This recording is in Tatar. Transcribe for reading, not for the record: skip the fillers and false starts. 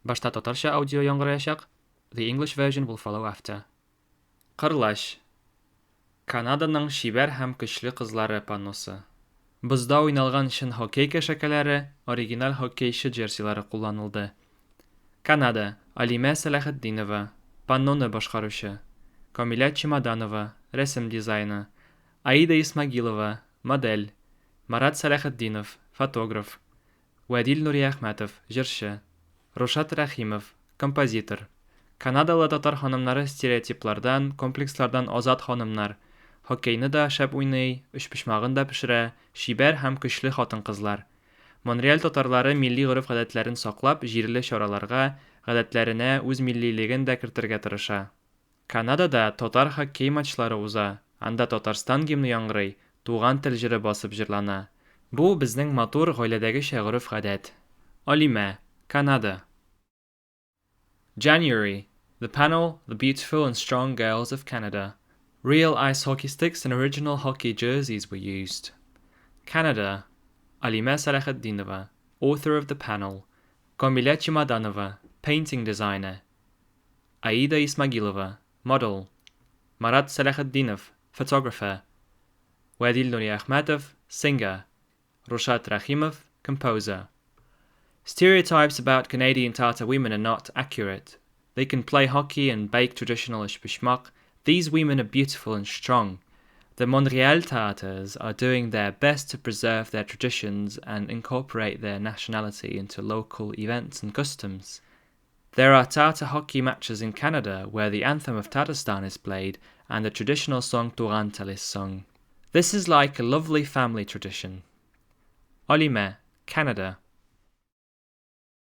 Башта татарча аудио яңгыраячак. The English version will follow after. Кырлаш. Канаданың шибәр һәм көчле кызлары панносы. Бозда уйналган чын хоккей кәшәкәләре, оригиналь хоккейчы джерсилары кулланылды. Канада. Алимә Сәләхетдинова, панноны башкаручы. Камилә Чемоданова, рәсем дизайны. Аида Исмагилова, модель. Марат Сәләхетдинов, фотограф. Вәдил Нуриәхмәтов, җырчы. Рушат Рәхимов, композитор. Канадалы татар ханымнары стереотиплардан, комплекслардан азат ханымнар. Хоккейны да шәп уйный, өчпочмагын да пешерә, шибәр һәм көчле хатын-кызлар. Монреаль татарлары милли гореф-гадәтләрен саклап, җирле чараларга, гадәтләренә үз миллилеген дә кертергә тырыша. Канадада татар хоккей матчлары уза, анда Татарстан гимны яңгырый, туган тел җыры басып җырлана. Бу безнең матур гаиләдәге гореф-гадәт. Алимә, Канада. January. The panel, The Beautiful and Strong Girls of Canada. Real ice hockey sticks and original hockey jerseys were used. Canada. Alimə Sələxəddinova, author of the panel. Kamilə Çimadanova, painting designer. Aida Ismagilova, model. Marat Sələxəddinov, photographer. Vədil Nuriəxmətov, singer. Rushat Rəximov, composer. Stereotypes about Canadian Tatar women are not accurate. They can play hockey and bake traditional ishpishmak. These women are beautiful and strong. The Montreal Tatars are doing their best to preserve their traditions and incorporate their nationality into local events and customs. There are Tatar hockey matches in Canada where the anthem of Tatarstan is played and the traditional song Turantal is sung. This is like a lovely family tradition. Alimə, Canada.